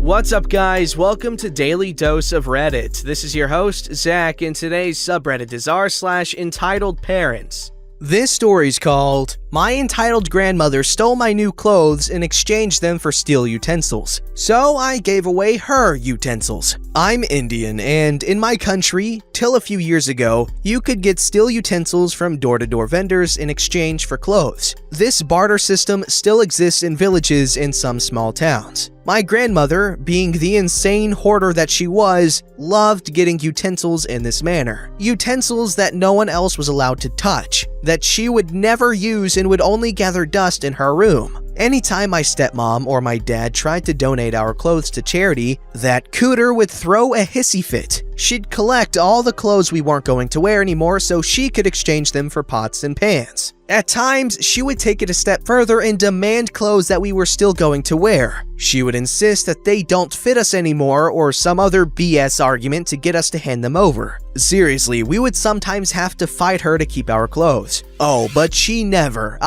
What's up, guys? Welcome to Daily Dose of Reddit. This is your host, Zach, and today's subreddit is r/EntitledParents. This story's called, "My entitled grandmother stole my new clothes and exchanged them for steel utensils, so I gave away her utensils." I'm Indian, and in my country, till a few years ago, you could get steel utensils from door-to-door vendors in exchange for clothes. This barter system still exists in villages in some small towns. My grandmother, being the insane hoarder that she was, loved getting utensils in this manner. Utensils that no one else was allowed to touch, that she would never use and would only gather dust in her room. Anytime my stepmom or my dad tried to donate our clothes to charity, that cooter would throw a hissy fit. She'd collect all the clothes we weren't going to wear anymore so she could exchange them for pots and pans. At times, she would take it a step further and demand clothes that we were still going to wear. She would insist that they don't fit us anymore or some other BS argument to get us to hand them over. Seriously, we would sometimes have to fight her to keep our clothes. Oh, but she never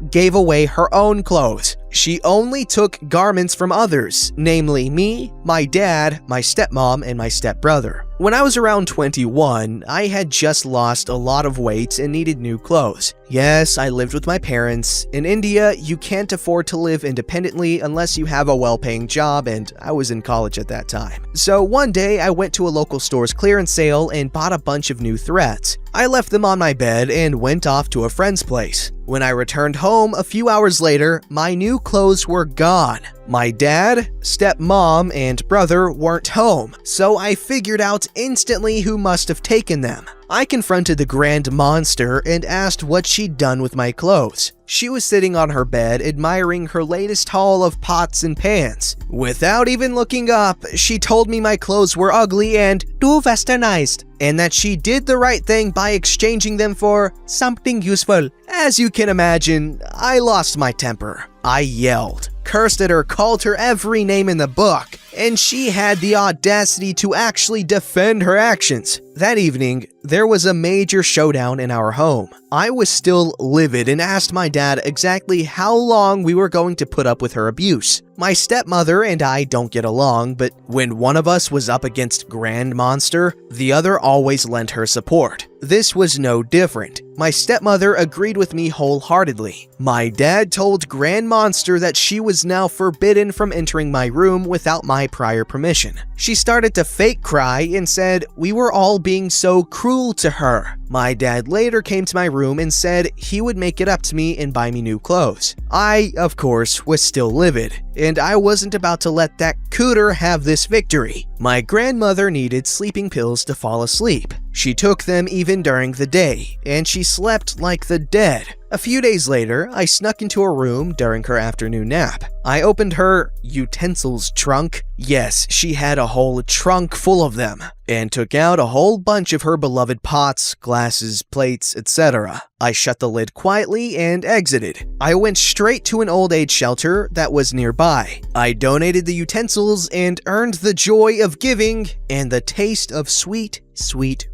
gave away her own clothes. She only took garments from others, namely me, my dad, my stepmom, and my stepbrother. When I was around 21, I had just lost a lot of weight and needed new clothes. Yes, I lived with my parents. In India, you can't afford to live independently unless you have a well-paying job, and I was in college at that time. So one day, I went to a local store's clearance sale and bought a bunch of new threads. I left them on my bed and went off to a friend's place. When I returned home a few hours later, my new clothes were gone. My dad, stepmom, and brother weren't home, so I figured out instantly who must have taken them. I confronted the grand monster and asked what she'd done with my clothes. She was sitting on her bed admiring her latest haul of pots and pans. Without even looking up, she told me my clothes were ugly and too westernized, and that she did the right thing by exchanging them for something useful. As you can imagine, I lost my temper. I yelled, cursed at her, called her every name in the book, and she had the audacity to actually defend her actions. That evening, there was a major showdown in our home. I was still livid and asked my dad exactly how long we were going to put up with her abuse. My stepmother and I don't get along, but when one of us was up against Grand Monster, the other always lent her support. This was no different. My stepmother agreed with me wholeheartedly. My dad told Grand Monster that she was now forbidden from entering my room without my prior permission. She started to fake cry and said we were all being so cruel to her. My dad later came to my room and said he would make it up to me and buy me new clothes. I, of course, was still livid, and I wasn't about to let that cooter have this victory. My grandmother needed sleeping pills to fall asleep. She took them even during the day, and she slept like the dead. A few days later, I snuck into her room during her afternoon nap. I opened her utensils trunk. Yes, she had a whole trunk full of them, and took out a whole bunch of her beloved pots, glasses, plates, etc. I shut the lid quietly and exited. I went straight to an old age shelter that was nearby. I donated the utensils and earned the joy of giving and the taste of sweet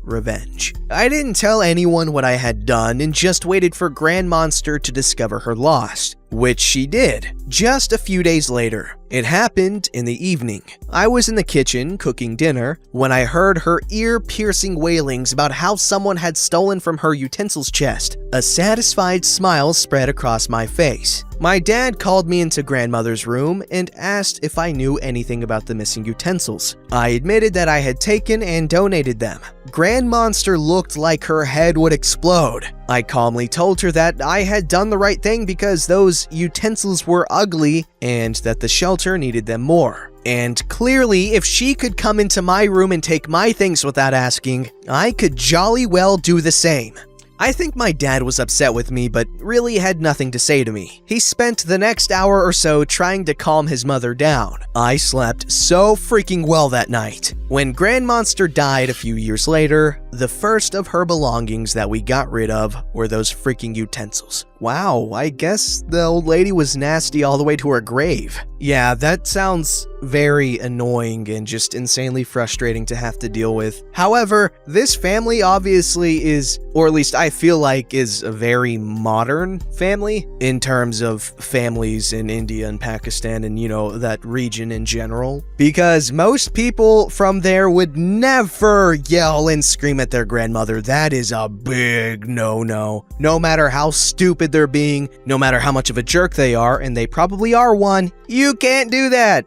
revenge. I didn't tell anyone what I had done and just waited for Grand Monster to discover her loss, which she did, just a few days later. It happened in the evening. I was in the kitchen cooking dinner when I heard her ear-piercing wailings about how someone had stolen from her utensils chest. A satisfied smile spread across my face. My dad called me into grandmother's room and asked if I knew anything about the missing utensils. I admitted that I had taken and donated them. Grand Monster looked like her head would explode. I calmly told her that I had done the right thing because those utensils were ugly and that the shelter needed them more. And clearly, if she could come into my room and take my things without asking, I could jolly well do the same. I think my dad was upset with me, but really had nothing to say to me. He spent the next hour or so trying to calm his mother down. I slept so freaking well that night. When Grand Monster died a few years later, the first of her belongings that we got rid of were those freaking utensils. wow, I guess the old lady was nasty all the way to her grave. Yeah, that sounds very annoying and just insanely frustrating to have to deal with. However, this family obviously is, or at least I feel like is a very modern family in terms of families in India and Pakistan and, that region in general. Because most people from there would never yell and scream at their grandmother. That is a big no-no. No matter how stupid they're being, no matter how much of a jerk they are, and they probably are one, you can't do that.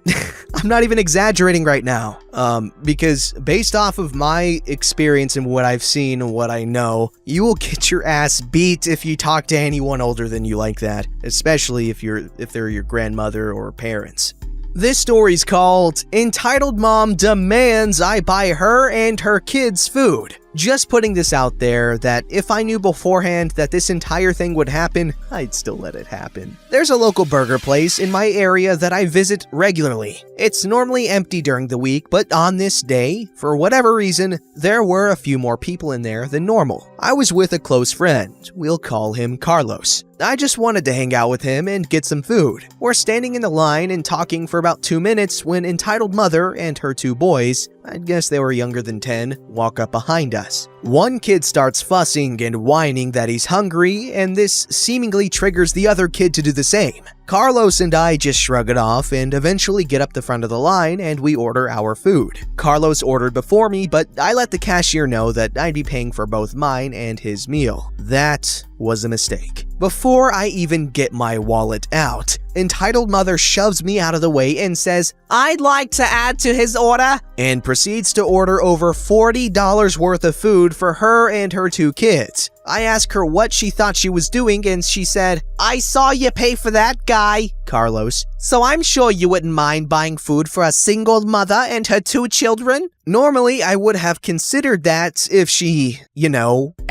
I'm not even exaggerating right now. Because based off of my experience and what I've seen and what I know, you will get your ass beat if you talk to anyone older than you like that, especially if they're your grandmother or parents. This story's called Entitled Mom Demands I Buy Her and Her Kids Food. Just putting this out there that if I knew beforehand that this entire thing would happen, I'd still let it happen. There's a local burger place in my area that I visit regularly. It's normally empty during the week, but on this day, for whatever reason, there were a few more people in there than normal. I was with a close friend. We'll call him Carlos. I just wanted to hang out with him and get some food. We're standing in the line and talking for about 2 minutes when Entitled Mother and her 2 boys, I guess they were younger than 10, walk up behind us. One kid starts fussing and whining that he's hungry, and this seemingly triggers the other kid to do the same. Carlos and I just shrug it off and eventually get up the front of the line and we order our food. Carlos ordered before me, but I let the cashier know that I'd be paying for both mine and his meal. That was a mistake. Before I even get my wallet out, Entitled Mother shoves me out of the way and says, "I'd like to add to his order," and proceeds to order over $40 worth of food for her and her 2 kids. I asked her what she thought she was doing, and she said, "I saw you pay for that guy, Carlos, so I'm sure you wouldn't mind buying food for a single mother and her 2 children." Normally, I would have considered that if she,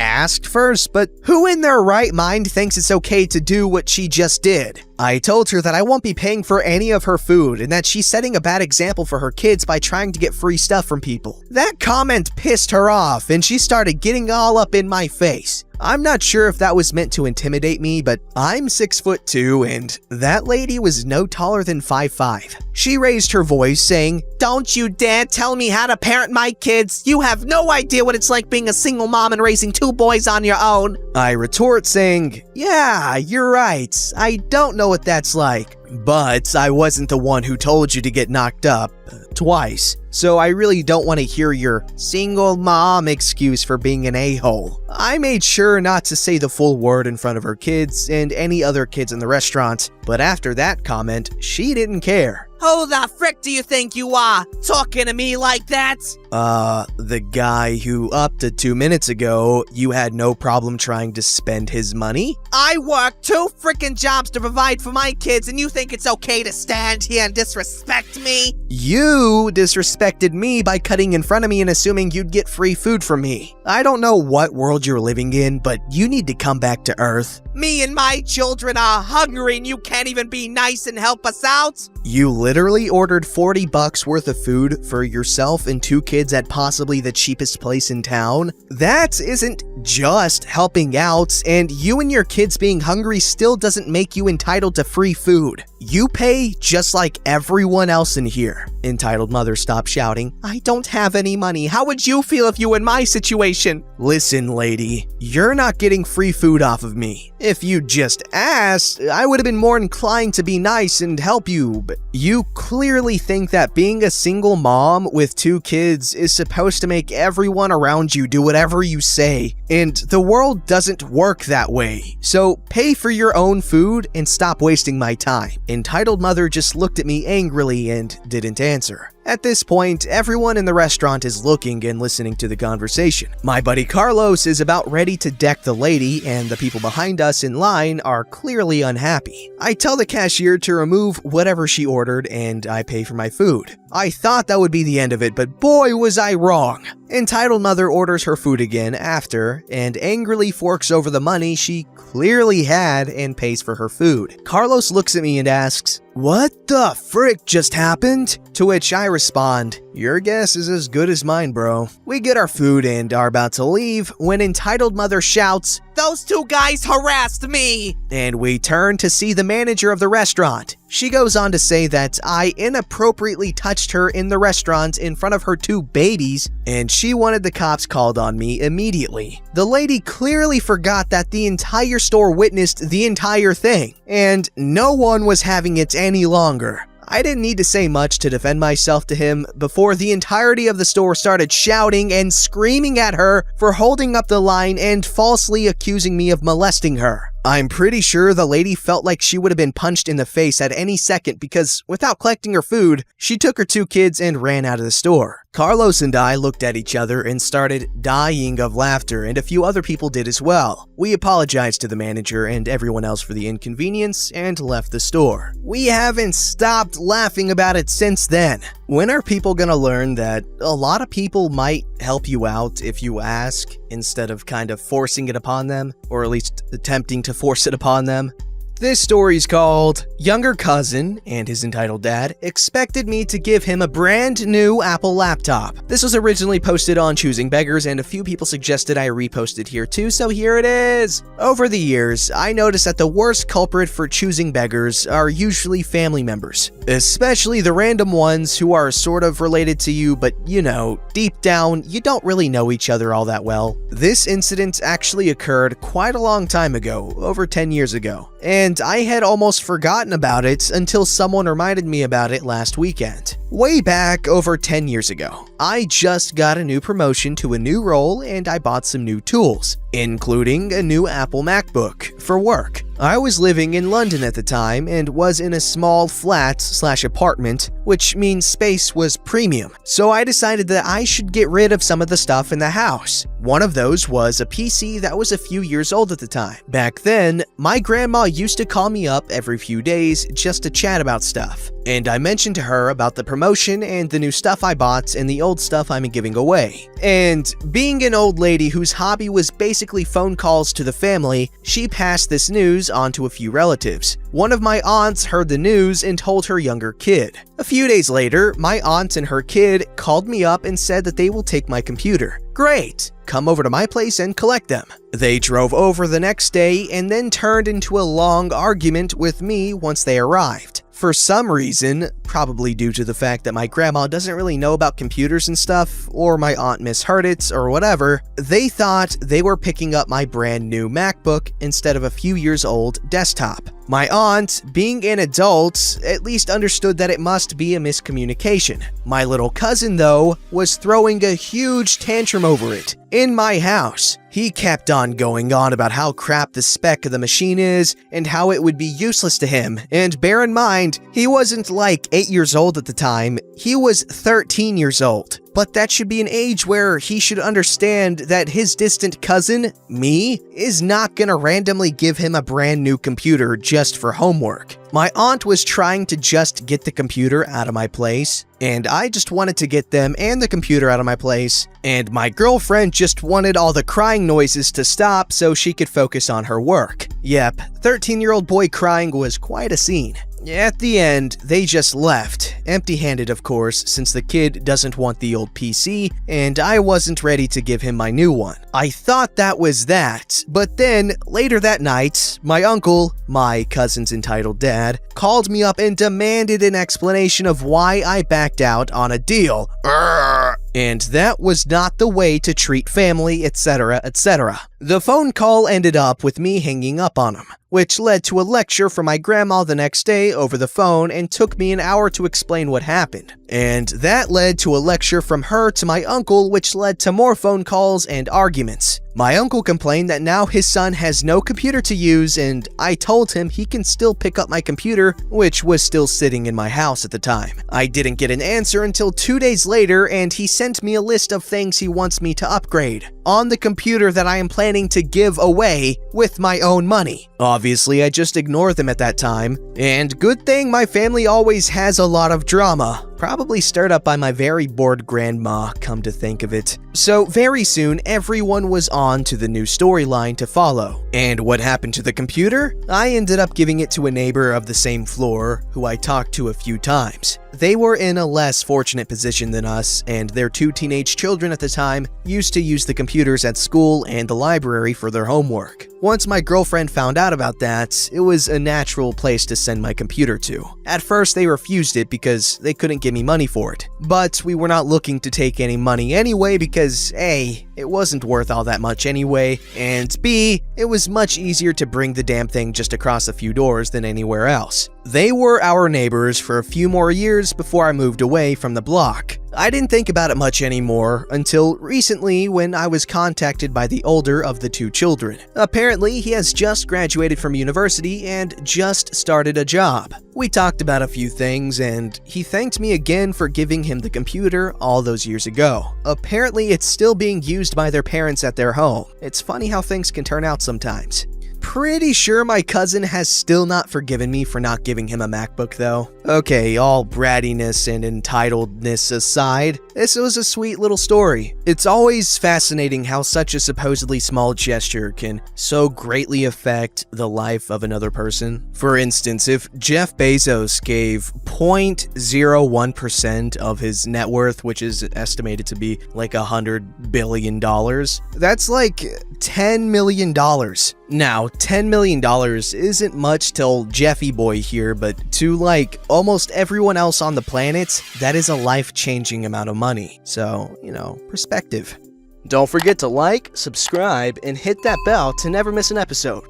asked first, but who in their right mind thinks it's okay to do what she just did? I told her that I won't be paying for any of her food and that she's setting a bad example for her kids by trying to get free stuff from people. That comment pissed her off and she started getting all up in my face. I'm not sure if that was meant to intimidate me, but I'm 6'2" and that lady was no taller than 5'5". She raised her voice saying, "Don't you dare tell me how to parent my kids. You have no idea what it's like being a single mom and raising 2 boys on your own." I retort saying, "Yeah, you're right. I don't know what that's like. But I wasn't the one who told you to get knocked up twice, so I really don't want to hear your single mom excuse for being an a-hole." I made sure not to say the full word in front of her kids and any other kids in the restaurant, but after that comment, she didn't care. "Who the frick do you think you are, talking to me like that?" The guy who up to 2 minutes ago, you had no problem trying to spend his money? "I work 2 frickin' jobs to provide for my kids, and you think it's okay to stand here and disrespect me?" You disrespected me by cutting in front of me and assuming you'd get free food from me. I don't know what world you're living in, but you need to come back to Earth. Me and my children are hungry and you can't even be nice and help us out? You literally ordered $40 worth of food for yourself and 2 kids at possibly the cheapest place in town? That isn't just helping out, and you and your kids being hungry still doesn't make you entitled to free food. You pay just like everyone else in here. Entitled Mother stopped shouting. "I don't have any money. How would you feel if you were in my situation?" Listen, lady, you're not getting free food off of me. If you just asked, I would have been more inclined to be nice and help you, but you clearly think that being a single mom with 2 kids is supposed to make everyone around you do whatever you say, and the world doesn't work that way. So pay for your own food and stop wasting my time. Entitled Mother just looked at me angrily and didn't answer. At this point, everyone in the restaurant is looking and listening to the conversation. My buddy Carlos is about ready to deck the lady, and the people behind us in line are clearly unhappy. I tell the cashier to remove whatever she ordered, and I pay for my food. I thought that would be the end of it, but boy was I wrong. Entitled Mother orders her food again after, and angrily forks over the money she clearly had and pays for her food. Carlos looks at me and asks, "What the frick just happened?" To which I respond, "Your guess is as good as mine, bro." We get our food and are about to leave when entitled mother shouts, "Those two guys harassed me!" and we turn to see the manager of the restaurant. She goes on to say that I inappropriately touched her in the restaurant in front of her 2 babies, and she wanted the cops called on me immediately. The lady clearly forgot that the entire store witnessed the entire thing, and no one was having it any longer. I didn't need to say much to defend myself to him before the entirety of the store started shouting and screaming at her for holding up the line and falsely accusing me of molesting her. I'm pretty sure the lady felt like she would have been punched in the face at any second because, without collecting her food, she took her 2 kids and ran out of the store. Carlos and I looked at each other and started dying of laughter, and a few other people did as well. We apologized to the manager and everyone else for the inconvenience and left the store. We haven't stopped laughing about it since then. When are people gonna learn that a lot of people might help you out if you ask, instead of kind of forcing it upon them, or at least attempting to force it upon them? This story's called Younger Cousin and his entitled dad expected me to give him a brand new Apple laptop. This was originally posted on Choosing Beggars and a few people suggested I repost it here too, so here it is. Over the years, I noticed that the worst culprit for choosing beggars are usually family members, especially the random ones who are sort of related to you, but you know, deep down, you don't really know each other all that well. This incident actually occurred quite a long time ago, over 10 years ago, and I had almost forgotten about it until someone reminded me about it last weekend. Way back over 10 years ago, I just got a new promotion to a new role and I bought some new tools, including a new Apple MacBook for work. I was living in London at the time and was in a small flat/apartment, which means space was premium. So I decided that I should get rid of some of the stuff in the house. One of those was a PC that was a few years old at the time. Back then, my grandma used to call me up every few days just to chat about stuff. And I mentioned to her about the promotion and the new stuff I bought and the old stuff I'm giving away. And being an old lady whose hobby was basically phone calls to the family, she passed this news on to a few relatives. One of my aunts heard the news and told her younger kid. A few days later, my aunt and her kid called me up and said that they will take my computer. Great! Come over to my place and collect them. They drove over the next day and then turned into a long argument with me once they arrived. For some reason, probably due to the fact that my grandma doesn't really know about computers and stuff, or my aunt misheard it, or whatever, they thought they were picking up my brand new MacBook instead of a few years old desktop. My aunt, being an adult, at least understood that it must be a miscommunication. My little cousin, though, was throwing a huge tantrum over it in my house. He kept on going on about how crap the spec of the machine is and how it would be useless to him. And bear in mind, he wasn't like 8 years old at the time, he was 13 years old. But that should be an age where he should understand that his distant cousin, me, is not gonna randomly give him a brand new computer just for homework. My aunt was trying to just get the computer out of my place, and I just wanted to get them and the computer out of my place, and my girlfriend just wanted all the crying noises to stop so she could focus on her work. Yep, 13-year-old boy crying was quite a scene. At the end, they just left, empty-handed of course, since the kid doesn't want the old PC, and I wasn't ready to give him my new one. I thought that was that, but then, later that night, my uncle, my cousin's entitled dad, called me up and demanded an explanation of why I backed out on a deal. And that was not the way to treat family, etc., etc. The phone call ended up with me hanging up on him, which led to a lecture from my grandma the next day over the phone and took me an hour to explain what happened. And that led to a lecture from her to my uncle, which led to more phone calls and arguments. My uncle complained that now his son has no computer to use, and I told him he can still pick up my computer, which was still sitting in my house at the time. I didn't get an answer until 2 days later, and he sent me a list of things he wants me to upgrade on the computer that I am planning to give away with my own money. Obviously, I just ignored them at that time, and good thing my family always has a lot of drama. Probably stirred up by my very bored grandma, come to think of it. So very soon, everyone was on to the new storyline to follow. And what happened to the computer? I ended up giving it to a neighbor of the same floor, who I talked to a few times. They were in a less fortunate position than us, and their 2 teenage children at the time used to use the computers at school and the library for their homework. Once my girlfriend found out about that, it was a natural place to send my computer to. At first, they refused it because they couldn't give me money for it. But we were not looking to take any money anyway because A, it wasn't worth all that much anyway, and B, it was much easier to bring the damn thing just across a few doors than anywhere else. They were our neighbors for a few more years before I moved away from the block. I didn't think about it much anymore until recently when I was contacted by the older of the 2 children. Apparently, he has just graduated from university and just started a job. We talked about a few things and he thanked me again for giving him the computer all those years ago. Apparently, it's still being used by their parents at their home. It's funny how things can turn out sometimes. Pretty sure my cousin has still not forgiven me for not giving him a MacBook though. Okay, all brattiness and entitledness aside, this was a sweet little story. It's always fascinating how such a supposedly small gesture can so greatly affect the life of another person. For instance, if Jeff Bezos gave 0.01% of his net worth, which is estimated to be like $100 billion, that's like $10 million. Now, $10 million isn't much to old Jeffy boy here, but to like almost everyone else on the planet, that is a life-changing amount of money. So, perspective. Don't forget to like, subscribe, and hit that bell to never miss an episode.